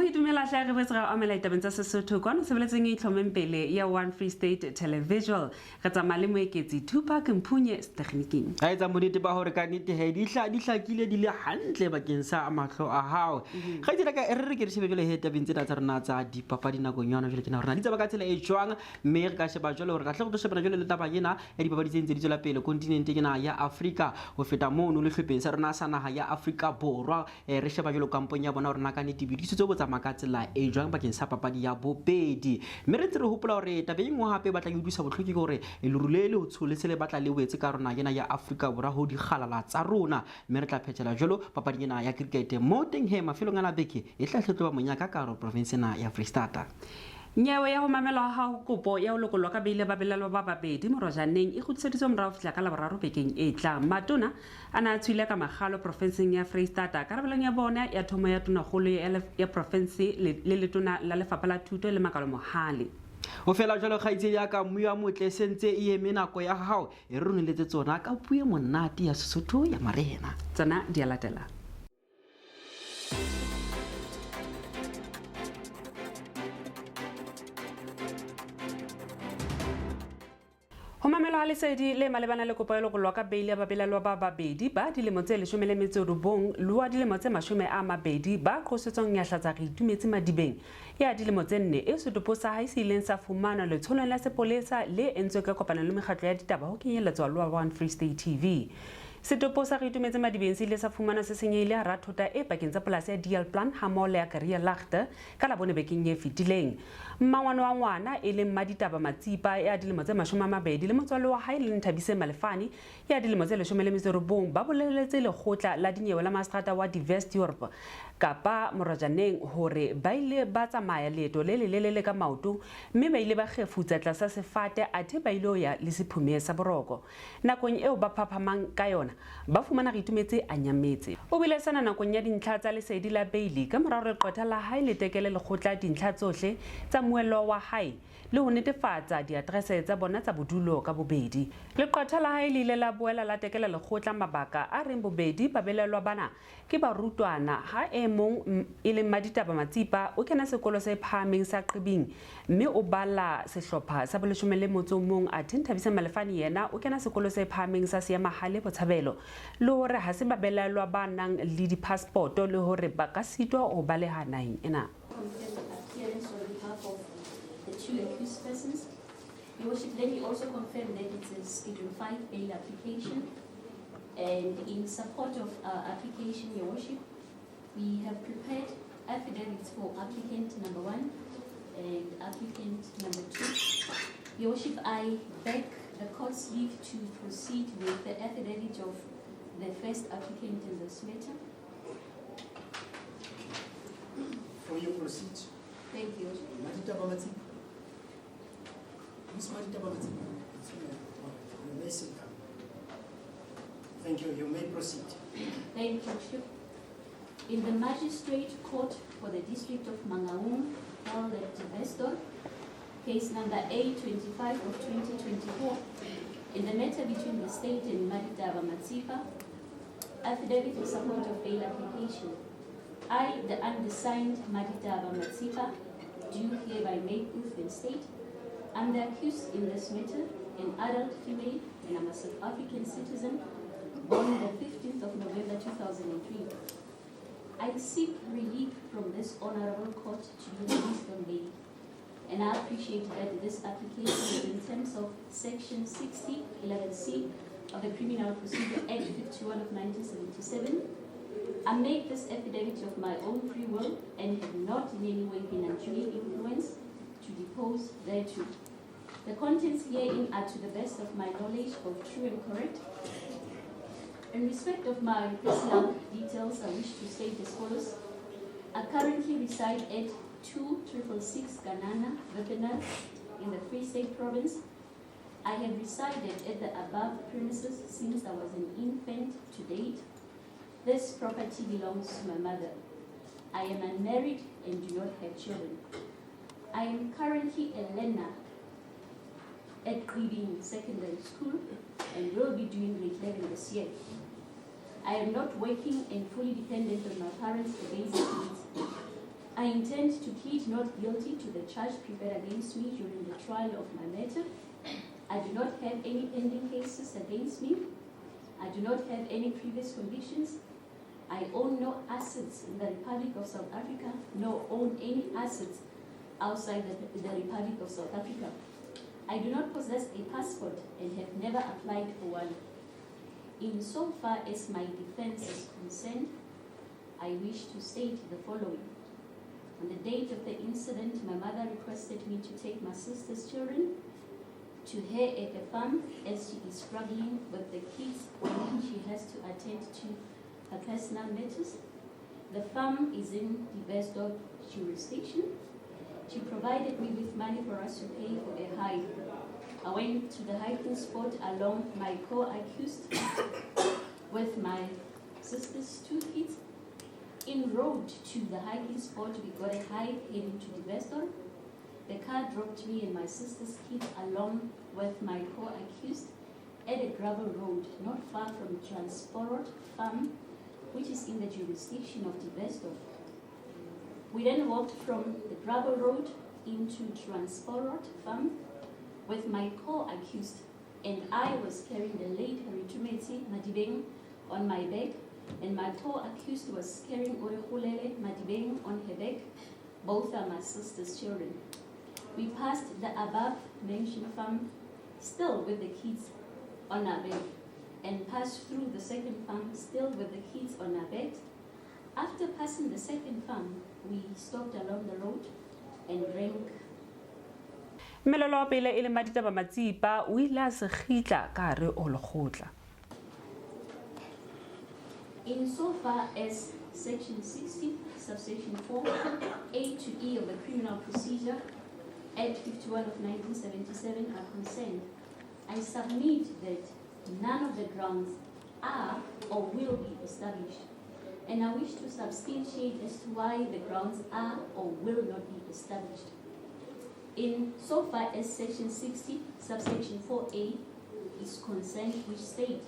ke dumela hle re botse ga amela itabeng tsa Sesotho kwana sebeletseng e itlhomeng pele ya One Free State Televisual re tsamaya le Moeketsi Mphunye techniking a etsa monete ba hore ka nnete he di hlakile di le hantle bakeng sa mahlo a hao ga dira ka re ke re shebe jole he tabeng tsena tsa rena tsa dipapadi nakong yona jole ke na rena di tsaba ka tsela e jwang mme re ka sheba jole hore ka hle go shebana jole le taba yena ya dipapadi tse ntse di tswela pele kontinente ke na ya Afrika ho feta mono le hlopeng sa rena sa naha ya Afrika borwa re sheba jole kampong ya bona rena ka nnete bidisitse bo tsamaya ka tsela e jwang bakeng sa papadi ya bobedi mme re ntse re hopola hore tabeng ngwe hape ba tla go dusa botlhoki gore le rulele ho tsholetse le batla le wetse ka rona yena ya Afrika borwa ho di khalala tsa rona mme re tla phetela jolo papadi yena ya cricket mo teng he mafelong a la beke e tla hlotloba monyaka ka ro province na ya Free State nyewe ya ho mamelwa ha kopo ya ho lokolwa ka beile ba belelwa ba babedi Hlanyane e khutseditswe morao fihla ka laboraro bekeng e tlang matona ana tshwile ka magalo provinceng ya Free State ka rabeleng ya bona ya thomo ya tona golo ya province le letona la lefapha la thuto le Mahlomola o fela jalo khaitse ya ka muya motle sentse e eme nako ya hao e roneletse tsona ka puye monate ya Sesotho ya marena tsona di alatela ho mamelwa lesedi le malebana le kopo ya lokolwa ka beile ba belelwa ba babedi ba dilemo tse 19 le wa dilemo tse 20 ba qosetsong nyahla tsa re itumetse madibeng ya dilemo tse 4 e setopo sa haisile sa fumana le tsholong la sepolesa le entswe ka kopana le mekgatlo ya ditaba ho kenyeletswa le One Free State TV setopo sa re itumetse madibeng se ile sa fumana se senyehile a rathota e pakeng tsa polasi ya DL Plan Mahlomola ya Career Lachte ka la bone bekeng ye fitileng mmangwana wa ngwana e leng Ditaba Matsipa ya dilemo tse 20 le motswalo wa hae le Nthabise Malefane ya dilemo tse 19 ba boleletse lekgotla la dinyewe la Mastrata wa Divest Europe kapa Hlanyane hore ba ile ba tsamaya leeto le lelele ka maoto mme ba ile ba khefutsa tlasa sefate athe ba ile ya le sephume sa boroko nakong eo ba phaphamang ka yona ba fumana re itumetse a nyametse o bile sana nakong ya dintlha tsa lesedi la beili ka morao re qotha la hae le tekele lekgotla dintlha tsohle tsa muello wa hae le ho netefatsa diadrese tsa bona tsa bodulo ka bobedi le qotha la hae le ile la boela la tekele lekgotla mabaka a reng bobedi ba belelwa bana ke barutwana ha e mong e leng Ditaba Matsipa o kena sekolo se phahameng sa Qibing mme o bala sehlopha sa boleshome le motso mong a Nthabise Malefane yena o kena sekolo se phahameng sa Seemahale Botshabelo le hore ha se ba belelwa ba nang le di passport le hore ba ka sitwa o baleha naheng ena Your worship, then you also confirmed that it's a Schedule 5 bail application, and in support of our application, Your worship, we have prepared affidavits for applicant number 1 and applicant number 2. Your worship, I beg the court's leave to proceed with the affidavit of the first applicant in this matter. For you proceed. Thank you, Your worship. Thank you. You may proceed. Thank you, Worship. In the Magistrate Court for the District of Mangaung, held at Veston, case number A25 of 2024, in the matter between the state and Ditaba Matsipa, affidavit in support of bail application. I, the undersigned Ditaba Matsipa, do hereby make proof and state I'm the accused in this matter, an adult female, and I'm a South African citizen, born the 15th of November 2003. I seek relief from this honorable court to be released on bail, and I appreciate that this application is in terms of Section 60(11)(c) of the Criminal Procedure Act 51 of 1977. I make this affidavit of my own free will and have not in any way been unduly influenced to depose thereto. The contents herein are to the best of my knowledge both true and correct. In respect of my personal details, I wish to state as follows. I currently reside at 2666 Ganana, Wepener, in the Free State Province. I have resided at the above premises since I was an infant to date. This property belongs to my mother. I am unmarried and do not have children. I am currently a learner at Qibing Secondary School and will be doing grade 11 this year. I am not working and fully dependent on my parents for basic needs. I intend to plead not guilty to the charge prepared against me during the trial of my matter. I do not have any pending cases against me. I do not have any previous convictions. I own no assets in the Republic of South Africa, nor own any assets outside the Republic of South Africa. I do not possess a passport and have never applied for one. Insofar as my defense is concerned, I wish to state the following. On the date of the incident, my mother requested me to take my sister's children to her at a farm as she is struggling with the kids when she has to attend to her personal matters. The farm is in the Vesdorp jurisdiction. She provided me with money for us to pay for a hike. I went to the hiking spot along my co-accused with my sister's 2 kids. En road to the hiking spot, we got a hike heading to the Vesdorp. The car dropped me and my sister's kids along with my co-accused at a gravel road not far from Transporot Farm, which is in the jurisdiction of the Vesdorp. We then walked from the gravel road into Transporot Farm with my co-accused, and I was carrying the late Heritumeti Madibeng on my back, and my co-accused was carrying Orehulele Madibeng on her back. Both are my sister's children. We passed the above-mentioned farm, still with the kids on our back, and passed through the second farm, still with the kids on our back. After passing the second farm, we stopped along the road and drank. Melelo pele e le Ditaba Matsipa o ile a Zimkhitha ka hare ho lekgotla. Insofar as Section 60, Subsection 4, A to E of the Criminal Procedure Act 51 of 1977 are concerned, I submit that none of the grounds are or will be established, and I wish to substantiate as to why the grounds are or will not be established. Insofar as Section 60, Subsection 4A is concerned, which state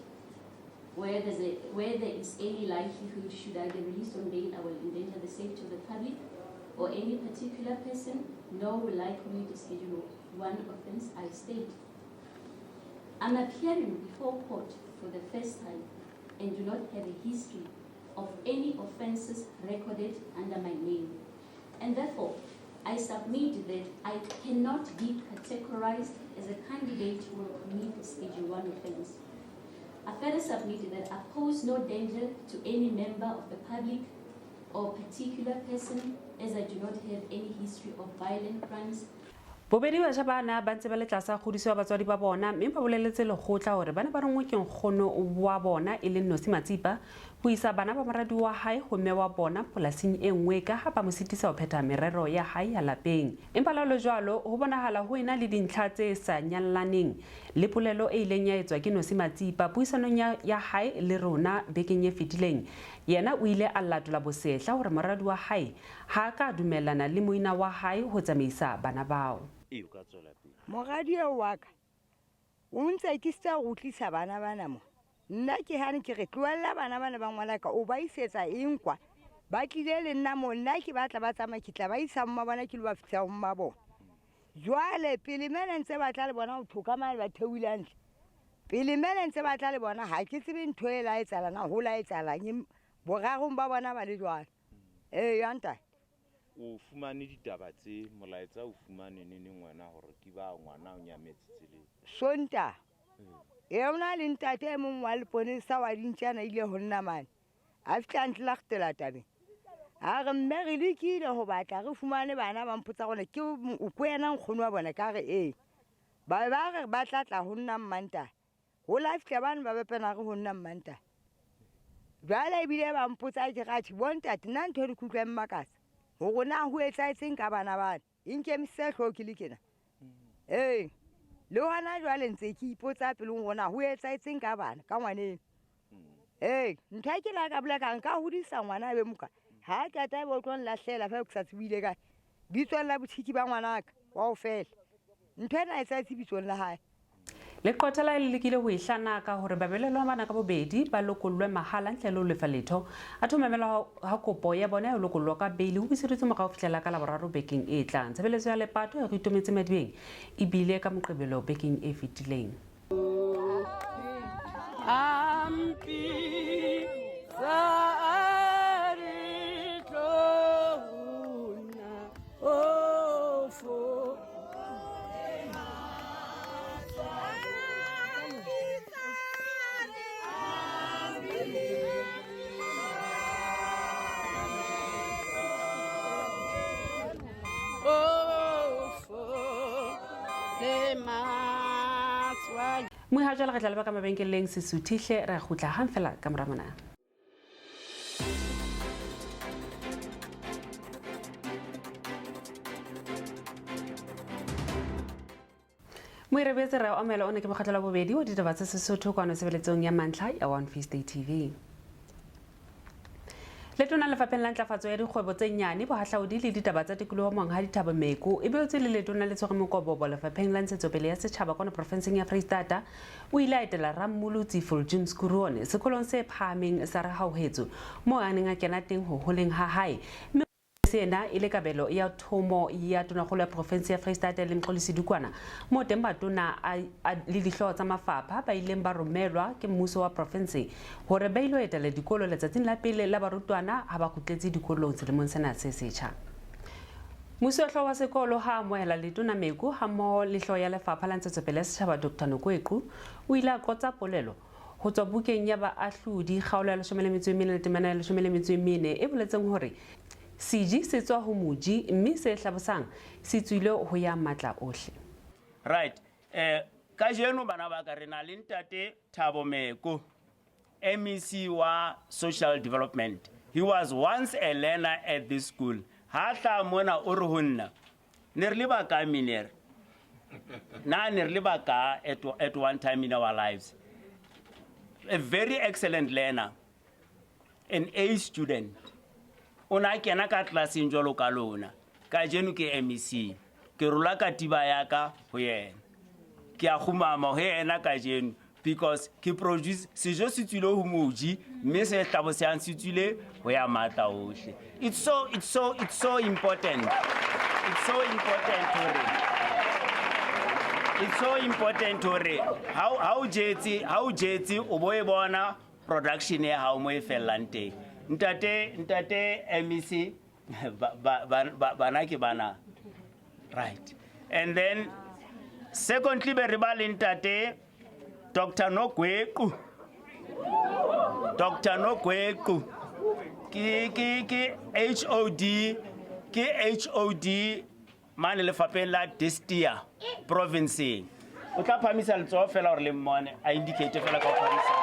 where there is any likelihood should I be released on bail, I will endanger the safety of the public or any particular person, nor will I commit a Schedule 1 offense, I state. I'm appearing before court for the first time and do not have a history of any offenses recorded under my name. And therefore, I submit that I cannot be categorized as a candidate who will commit a Schedule 1 offense. I further submit that I pose no danger to any member of the public or particular person, as I do not have any history of violent crimes. Bobedi ba bana ba ntse ba le tlasa kgodiso ya batswadi ba bona mme ba boleletse lekgotla hore bana ba rongwe ke nkgono wa bona e le Nosi Matsipa ho isa bana ba moradi wa hae ho mme wa bona polasing e nngwe ka ha ba mo sitisa ho phetha merero ya hae ya lapeng. Empa la lo jwalo ho bonahala ho ena le dintlha tse sa nyallaneng le polelo e ileng ya etswa ke Nosi Matsipa puisanong ya hae le rona bekeng e fetileng. Yena o ile a latola bosehla hore moradi wa hae ha ka dumellana le moina wa hae ho tsamaisa bana bao. Moradi wa ka o ntse ke sta go tlisa bana bana mo nna ke hane ke re tloella bana bana ba ngwana ka o ba isetsa eng kwa ba tlile le nna mo nna ke batla ba tsama ke tla ba isa mma bona ke le ba fitsa mma bona jwale pele mena ntse ba tla le bona o thoka mane ba thewilantle pele mena ntse ba tla le bona ha ke tsebe ntho e la etsala na ho la etsala nge borarong ba bona ba le jwalo yanta o fumane ditaba tse molaetsa o fumane nene ngwana hore ke ba ngwana o nyametse tsele sonta yona le ntate mong wa leponesa wa dintjana ile ho nna mane a fitla ntla ktela tabe a re mme re lekile ho batla re fumane bana ba mpotsa gone ke o kwena nkgono wa bona ka re ba re ba tlatla ho nna mmanta ho la fitla bana ba bepena re ho nna mmanta jwale bile ba mpotsa ke gathi bontate nna ntho re kutlwa mmakatsa ho rona ho etsaetseng ka bana bana inkemse hlokile kena le hona jwale ntse ke ipotsa pele ngwana ho etsaetseng ka bana ka ngwaneng ntho ke la ka bula ka nka hodisa ngwana be moka ha ka ta bo tlo nlahlela fa ke sa tsebile ka bitso la botshiki ba ngwana ka wa o fela ntho ena e sa tsebitsong la hae le qotela le lekile ho ihlana ka hore babelelwa bana ka bobedi ba lokollwe mahala ntle le ho lefa letho a thomamela ha kopo ya bona ya lokollwa ka beili ho biseditswe morao fihlela ka laboraro bekeng e tlang. Tshebeletso ya lepato e re itometse madibeng e bile ka Moqebelo bekeng e fetileng. Moha jwale re tla leba ka mabenkeleng Sesotho re a khutla hang fela ka mora mona. Moirebetse re a omela o ne ke mokgahlelo bobedi wa ditaba tsa Sesotho kwano sebeletsong ya mantlha ya One Feast Day TV. Letona lefapheng la ntlafatso ya dikgwebo tse nyane bohahlaudi le ditaba tsa tikoloho Monghadi Ditaba Meku e beotse le letona le tshwere mokobobo lefapheng la ntshetsopele ya setjhaba kwana profenseng ya Freistata o ile a etela Ramohomole James Kurone sekolong se phahameng sa Ramohomane moo a neng a kena teng ho holeng ha hae. Sena ile kabelo ya thomo ya tonakgolo ya profense ya Freistata le Mqolisi Dukwana mo teng batona le dihloho tsa mafapha ba ileng ba romelwa ke mmuso wa profense hore ba ilo etela dikolo letsatsing la pele la barutwana ha ba kgutletse dikolong selemong sena se setjha. Mosuwehlooho wa sekolo ha amohela letona Meku ha mmoho le hlooho ya lefapha la ntshetsopele ya setjhaba Dr. Moeketsi o ile a qotsa polelo ho tswa bukeng ya baahlodi kgaolo ya 14 le temana ya 14 e boletseng hore Siji se tswa ho moji mme se hlabosang se tswile ho ya matla ohle. Right. Ka jeno bana ba ka rena le ntate Thabo Meku, MEC wa Social Development. He was once a learner at this school. Ha tla mona o re ho nna. Ne re le ba ka miner. Na ne re le ba ka at one time in our lives. A very excellent learner. An A student. Ona kena ka tlaseng jwalo ka lona ka jeno ke MEC ke rola ka tiba ya ka ho yena ke a khumama ho yena ka jeno because ke produce sejo se tswile ho moji mme se tlabo se ansitswile ho ya matla ohle. It's so important. It's so important hore how jetsi o boe bona production ya ha mo e fellang teng. Ntate MEC bana ke bana, right? And then secondly be re ba le ntate Dr. Nogweku ke HOD mane lefapheng la Destia province o tla phamisa letsoho fela hore le mmone a indicate fela ka ho phamisa.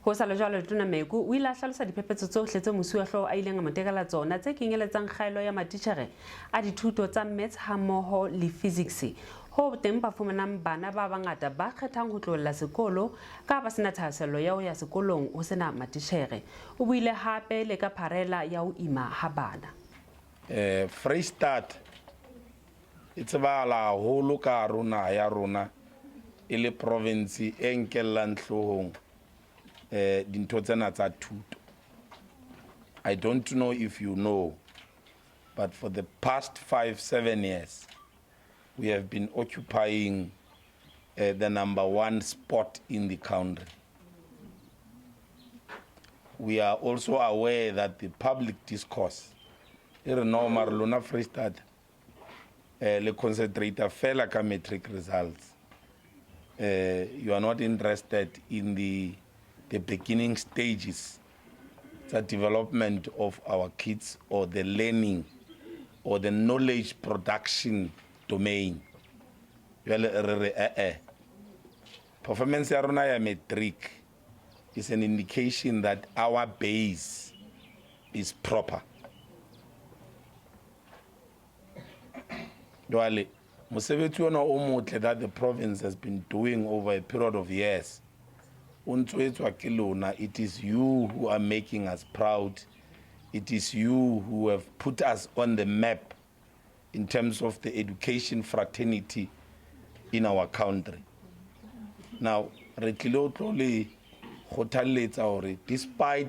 Ho sa le jwalo letona Meku o ile a hlalosa diphephetso tsohle tse mosuwehlooho a ileng a mo tekela tsona tse kenyeletsang kgaelo ya matitjhere a dithuto tsa maths hammoho le physics ho teng ba fumanang bana ba bangata ba kgethang ho tlohella sekolo ka ba sena thahasello ya ho ya sekolong ho sena matitjhere. O buile hape le ka pharela ya ho ima ha bana. Freistata e tsebala haholo ka rona ya rona e le province e nkellang hlohong dintho tsena tsa thuto. I don't know if you know, but for the past 5-7 years we have been occupying the #1 spot in the country. We are also aware that the public discourse normal lona Freistata le concentrate fela ka metric results. You are not interested in the beginning stages, the development of our kids or the learning or the knowledge production domain. Performance ya rona ya metric is an indication that our base is proper. Mosebetsi ona o motle that the province has been doing over a period of years. It is you who are making us proud. It is you who have put us on the map in terms of the education fraternity in our country. Now, despite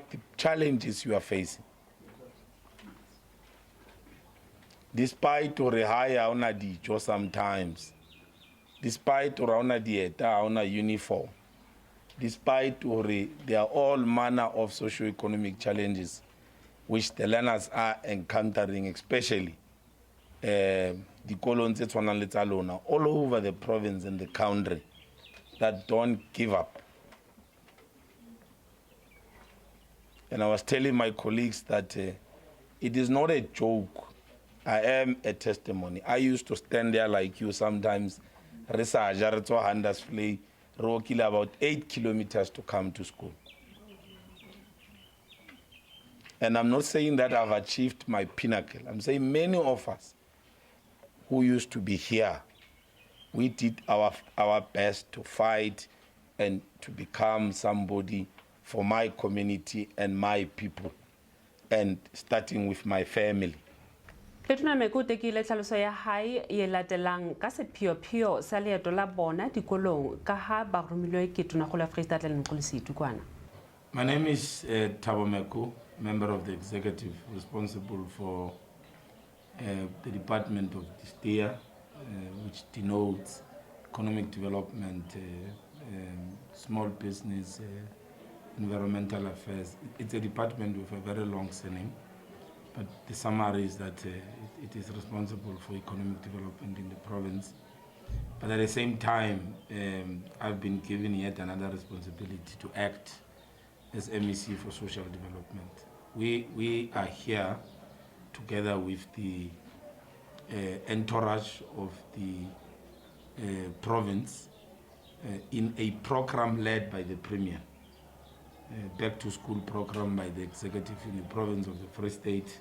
the challenges you are facing, despite or higher on a dijo sometimes, despite or on a dieta on a uniform, despite or there are all manner of socio-economic challenges which the learners are encountering, especially the colons all over the province and the country that don't give up. And I was telling my colleagues that it is not a joke. I am a testimony. I used to stand there like you sometimes, walking about 8 kilometers to come to school. And I'm not saying that I've achieved my pinnacle. I'm saying many of us who used to be here, we did our best to fight and to become somebody for my community and my people, and starting with my family. Letona Mekete ke ile tlhaloso ya hae e latelang ka sephio-phio sa leeto la bona dikolong ka ha ba romilwe ke Tonakgolo ya Freistata le Nkolositu kwana. My name is Thabo Meko, member of the executive responsible for the Department of Ditaba, which denotes economic development, small business, environmental affairs. It's a department with a very long surname, but the summary is that it is responsible for economic development in the province. But at the same time, I've been given yet another responsibility to act as MEC for social development. We are here together with the entourage of the province in a program led by the Premier, back to school program by the executive in the province of the Free State.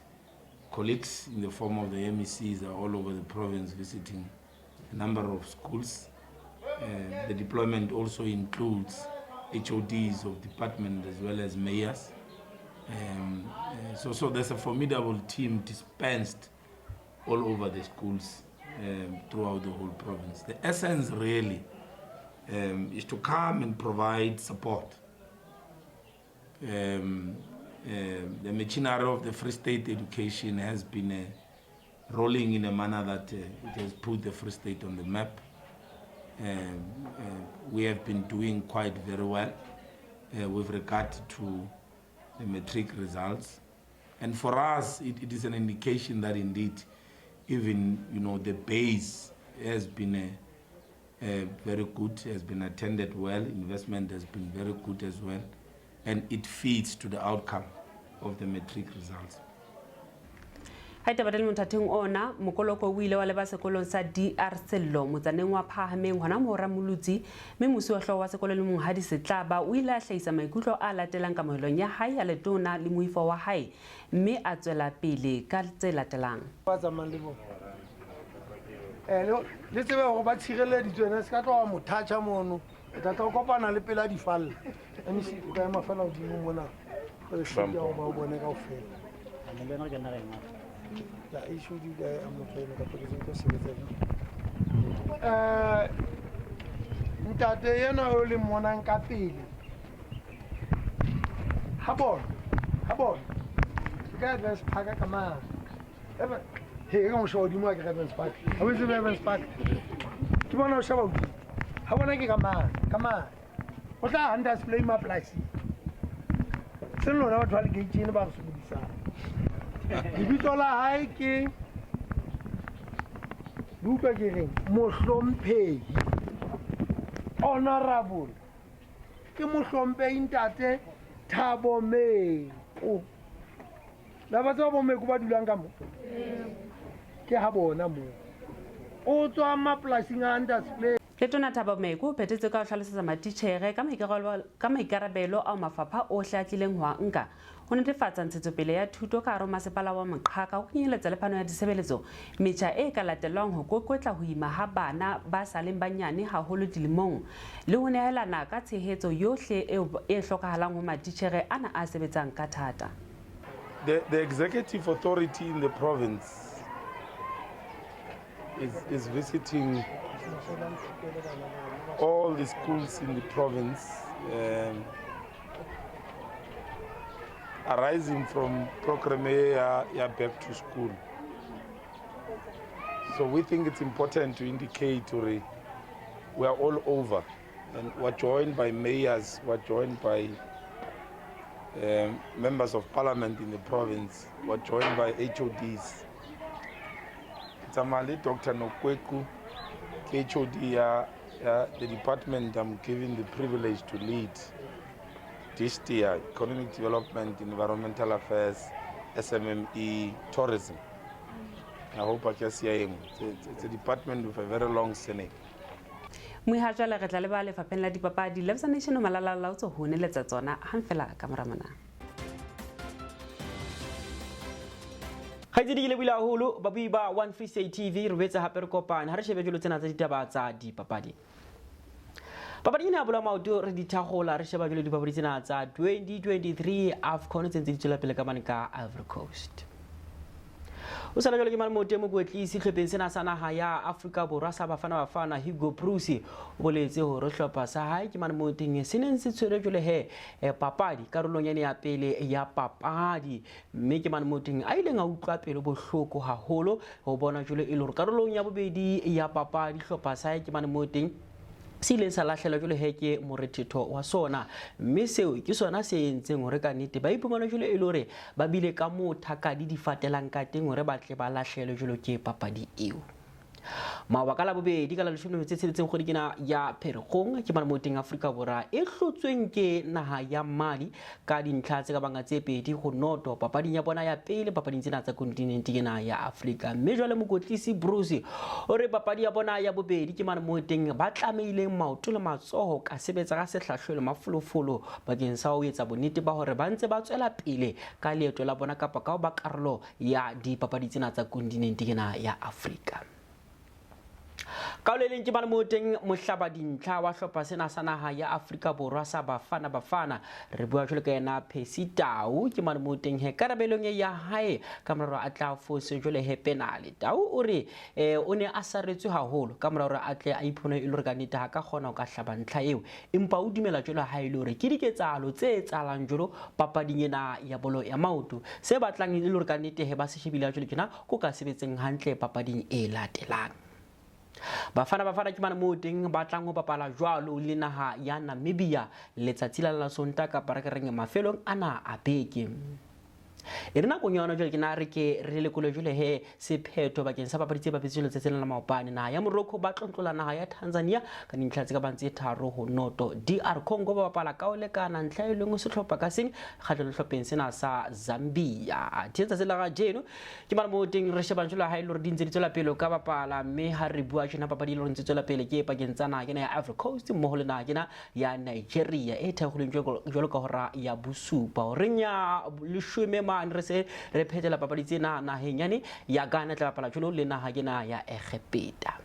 Colleagues in the form of the MECs are all over the province visiting a number of schools. The deployment also includes HODs of department as well as mayors. So there's a formidable team dispensed all over the schools throughout the whole province. The essence really is to come and provide support. The machinery of the Free State education has been rolling in a manner that it has put the Free State on the map. We have been doing quite very well with regard to the matric results. And for us, it is an indication that indeed, even the base has been very good, has been attended well, investment has been very good as well, and it feeds to the outcome of the matric results. Ditaba le mothatheng ona mokoloko o ile wa leba sekolong sa DR Sello motsaneng wa Phahameng hona mo Ramolutsi mme mosi wa hloho wa sekolo le Monghadi Setlaba o ile a hlahisa maikutlo a latelang ka moelong ya hae ya letona le moifo wa hae mme a tswela pele ka tse latelang. Le tsebe go ba tshireleditswe ne se ka tloa mothacha mono tla tla kopana le pela difalle mme se ka ema fela o dimo mona go se ya go ba bone ka ofela la issue di ga amogela ka president se ntate yena o le MamaneNcati ha bona ka advance phaka kama eba he go show di mo ka advance park ha we se advance park ke bona o shaba ha bona ke kama o tla handa display ma place se lona batho ba le gate ne ba go sebedisa dibitso la hae ke buka ke reng mohlomphehi honorable ke mohlomphehi ntate Thabo Meko la ba tsa bo Meko ba dulang ka mo ke ha bona mo o tswa maplasing a display. Letona Thabo Meko o phethetse ka ho hlalosetsa matitjhere ka maikarabelo a mafapha ohle a tlileng ho nka ho netefatsa ntshetsopele ya thuto ka hara masepala wa Maqhaka ho kenyeletsa le phano ya ditshebeletso metjha e ka latelwang ho kokotla ho ima ha bana ba sa leng banyane haholo dilemong le ho nehelana ka tshehetso yohle e hlokahalang ho matitjhere ana a sebetsang ka thata. The executive authority in the province is visiting all the schools in the province, arising from program back to school. So we think it's important to indicate we are all over, and we're joined by mayors, we're joined by members of parliament in the province, we're joined by HODs. Tamale Dr. Nokweku, HOD, the department I'm given the privilege to lead this year, Economic Development, Environmental Affairs, SMME, Tourism. I hope I can see him. It's a department with a very long surname. Muhajala re tla le ba lefapheng la dipapadi le Nation o malala la utso ho neletsa tsona hang fela ka moramana. Haididi le bila hulu babi ba One Free State TV re betsa hape re kopane ha re shebe jolo tsena tsa ditaba tsa dipapadi. Papadi ina bula maoto re dithagola re sheba jolo dipapadi tsena tsa 2023 AFCON tse di tswela pele ka manika Ivory Coast. O sala jolo ke Moeketsi moetlisi hlopeng sena sa naha ya Afrika Borwa sa Bafana Hugo Bruce o boletse hore hlopha sa hae ke Moeketsi se neng se tshwere jolo papadi karolong ya pele ya papadi mme ke Moeketsi a ile nga utlwa pele bohloko haholo ho bona jolo e le hore karolong ya bobedi ya papadi hlopha sa hae ke Moeketsi sile sa lahlela jolo heke morethetho wa sona mme seo ke sona se entseng hore ka nnete ba iphumana jolo e le hore ba bile ka mothakadi di fatelang ka teng hore ba tle ba lahlele jolo ke papadi eo. Mabaka la bobedi ka la 17 kgwedi kena ya Pherekgong ke Moeketsi Afrika Borwa e hlotsweng ke naha ya Mali ka dintlha tse ka banga tse pedi go noto papading ya bona ya pele papading tsena tsa kontinente kena ya Afrika mme jwale Moeketsi Bruce o re papadi ya bona ya bobedi ke Moeketsi ba tlameileng maoto le matsoho ka sebetsa ka sehlahlelo mafolofolo bakeng sa ho etsa bonnete ba hore ba ntse ba tswela pele ka leeto la bona kapa ka ba karolo ya dipapadi tsena tsa kontinente kena ya Afrika. Kaoleleng ke Moeketsi mohlaba dintlha wa hlopha sena sa naha ya Afrika Borwa sa Bafana re bua jwalo ka yena Thato ke Moeketsi he karabelong ya hae ka moraro a tla fose jwale he penalty Tau o re o ne a saretswe haholo ka moraro a tle a iphone ile re ka nnete ha ka kgona ho ka hlaba ntlha eo empa o dumela jwalo ha ile hore ke diketsalo tse tsalang jwalo papading ena ya bolo ya maoto se batlang ile hore ka nnete he ba se shebile jwalo kena go ka sebetseng hantle papading e latelang. Bafana ke Moeketsi ba tlang ho papala jwalo le naha ya Namibia letsatsi la Sontaga ka parakereng mafelong ana a beke. E rena go nyona jwale ke na re ke re le kole jwale he sephetho bakeng sa papadi tse bapetselo tse tsena la maopane naha ya Morocco ba tlontlola naha ya Tanzania ka dintlha tse ka bantse tharo ho noto DR Congo ba bapala ka o lekana ntlha e lengwe sehlopha ka seng kgatlhelo hlopeng sena sa Zambia tsetsa se la ga jeno ke Moeketsi re sheba jwale ha ile re dintse di tswela pele ka bapala mme ha re bua jena papadi ile re ntse tswela pele ke pakeng tsa naha ya Ivory Coast mo ho le naha ya Nigeria e thagoleng jwalo ka hora ya bosupa o renya le re se re phetela papadi tsena naheng yane ya Ghana tla bapala jwalo le naha kena ya Egepeta.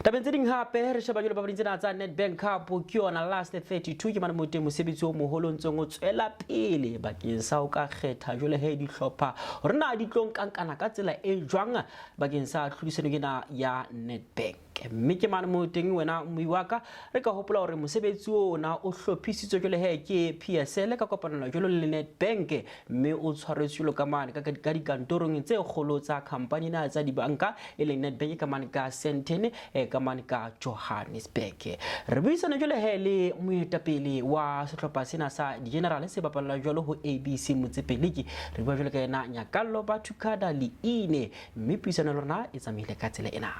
Tabeng tse ding hape re sheba jwalo papadi tsena tsa Nedbank Cup ke yona last 32 ke Moeketsi mosebetsi o moholo ntsong o tswela pele bakeng sa o ka kgetha jwale he di hlopha hore na di tlong kankana ka tsela e jwang bakeng sa tlhodisano kena ya Nedbank mme ke Moeketsi wena moiwaka re ka hopola hore mosebetsi ona o hlophisitswe jwale he ke PSL ka kopanelo jwalo le Nedbank mme o tshwaretswe jwalo ka mane ka dikantorong tse kgolo tsa company na tsa dibanka e leng Nedbank ka mane ka Sentene ka mane ka Johannesburg. Re buisana jwale he le moetapele wa sehlopha sena sa di-general se bapalla jwalo ho ABC Motsepeliki re bua jwale ka yena Nyakallo Bathukada le ine mme puisano lona e tsamaile ka tsela ena.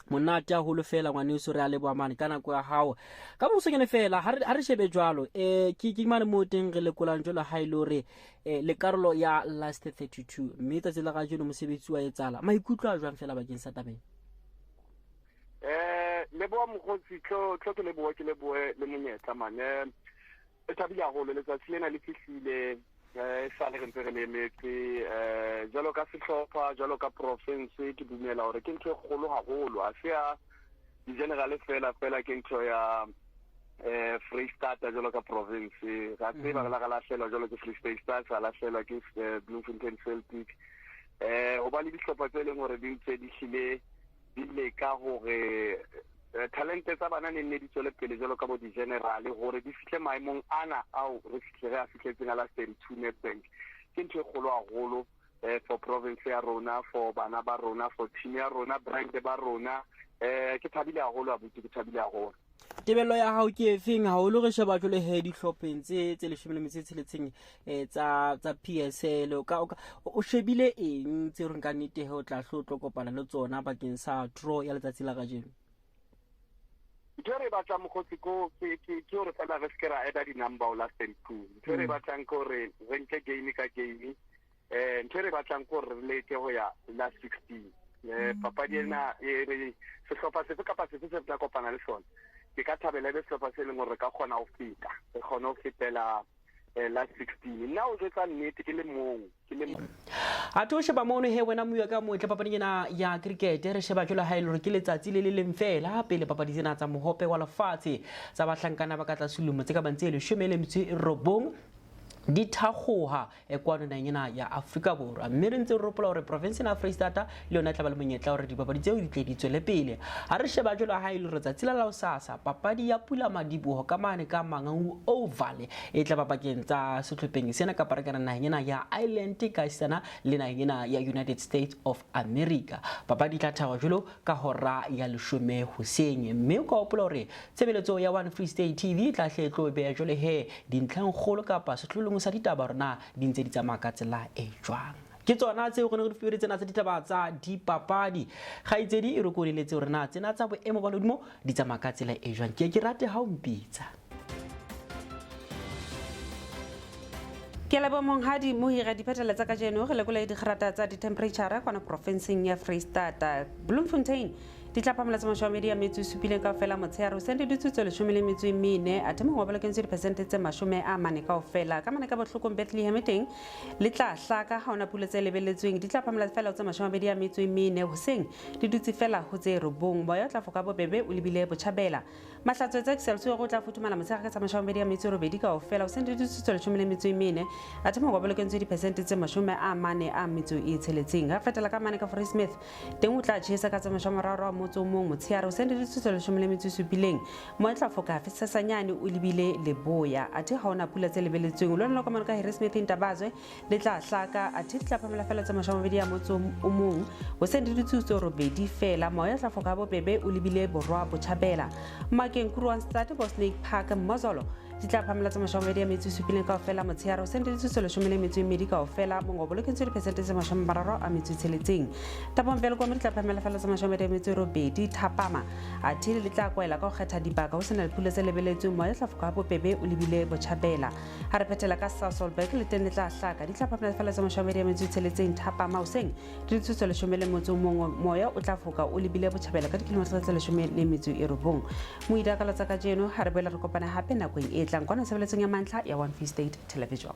Monate a holo fela ngwaneso re a Lebohang ka nako ya hao ka boso ke ne fela ha re shebe jwalo ke Moeketsi re lekolang jwalo ha ile hore le karolo ya last 32 mme tsa tsela ga jeno mosebetsi wa etsala maikutlo a jwang fela bakeng sa tabeng Lebohang mokgotsi tlo ke lebohe le monyetla mane e thabile haholo le tsa tsilena le fihlile sa le re ntse re lemetse jalo ka sehlopha jalo ka province ke dumela hore ke ntho e kgolo haholo a se ya di-general fela ke ntho ya Free State jalo ka province ga tseba re la lahlela jalo ke Free State sa lahlela ke Bloemfontein Celtic ho ba le dihlopha tse leng hore di ntse di hlile di leka hore talente tsa bana ne di tswele pele jalo ka bo di-generale hore di fihle maemong ana ao re fihletseng a la 32 Nedbank. Ke ntho e kgolo haholo for province ya rona, for bana ba rona, for team ya rona, brand ba rona. Ke thabile haholo abuti, ke thabile haholo. Tebello ya hao ke efeng haholo re sheba jole he dihlopheng tse 16 tsa PSL o shebile eng tse re nka nnete he o tla hlotlo kopana le tsona bakeng sa draw ya letsatsi la gajeno? Ntho batla mokgotsi ko ke hore fela re se ra eda di-number o la 32. Ntho re batlang ko re nke game ka game. Ntho re batlang ko re leke ho ya la 16. Papadi ena sehlopha sefe kapa sefe se tla kopana le sona. Ke ka thabela le sehlopha se leng hore re ka kgona ho feta. Re kgona ho fetela la 16. Nna o jwetsa nnete ke le mong. A to sheba mono he wena moya ka motle papading ena ya cricket re sheba jole ha ile re ke letsatsi le leng fela pele papadi tsena tsa mohope wa lefatshe tsa bahlankana ba ka tla sulumo tse ka bantse le 19 di thakgoha kwano nanyena ya Afrika Borwa mme re ntse re ropola hore province na Freistata le yona tla ba le monyetla hore dipapadi tseo di tle di tswele pele ha re sheba jole ha ile re tsatsila la usasa papadi ya pula madiboho ka mane ka Mangaung Oval e tla babakeng tsa setlhopheng sena ka parakana nanyena ya Ireland ka isana le nanyena ya United States of America. Papadi tla thagwa jolo ka hora ya 10 hoseng mme ka hopola hore tshebeletso ya One Free State TV tla hletlo be jole he dintlheng kgolo kapa setlholong sa ditaba rona di ntse di tsamaya ka tsela e jwang. Ke tsona tse go ne go difere tsena tsa ditaba tsa dipapadi gaitsedi e re ko leletse rena tsena tsa boemo ba lodimo di tsamaya ka tsela e jwang. Ke rate ha o mpitsa ke lebo monghadi mo hira diphetela tsa ka jeno re lekole di kharata tsa di temperature kwa provinceng ya Freistata. Bloemfontein di tla phamela tsa mashome a metso supileng ka fela motshehare se di tsutso le 14 a temong wa bolekeng tse di% tse 40 ka ofela ka mane ka bohlokong Bethlehem teng le tla hlaka ha ona pula tse lebeletsweng di tla phamela fela tsa 24 hoseng di dutse fela ho tse robong boya tla foka bobebe o lebile botjhabela mahlatso tsa Celsius go tla futumala motshehare ka tsa 24 ka ofela o se di tsutso le 14 a temong wa bolekeng tse di% tse 40 a metso e tsheletseng ha fetela ka mane ka Free Smith teng o tla tjhesa ka tsa 30 motso mong motshehare o se di tsutso le 17 mo tla foka Hlanyane o lebile Leboya a ha ona pula tse lebeletsweng lo nna ka mane ka Harry Smith Ntabazwe le tla hlaka a tla phamela fela tsa 20 motso o mong o se di tsutso robedi fela mo tla foka bobebe o lebile borwa botjhabela makeng Kurwan Start bo Snake Park Mozolo di tla phamela tsa 27 ka ofela motshehare o se di tsutso le 12 ka ofela mongo bolekeng tse di % tse 30 a metso tsheletseng tapong pele kwa mo tla phamela fela tsa 28 thapama a le tla kwaela ka go kgetha dibaka o sena le pula tse lebeletsweng mo tla foka bobebe o lebile botjhabela ha re phetela ka Sasolburg le teng le tla hlaka di tla phamela fela tsa 27 thapama o seng di tsutso le 10 motso mongwe moya o tla foka o lebile botjhabela ka dikilometers tse 19 mo ida ka la tsa ka jeno ha re boela re kopana hape nakong e tlang kwana sebeletsong ya mantla ya One Free State Television.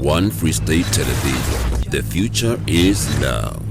One Free State Television. The future is now.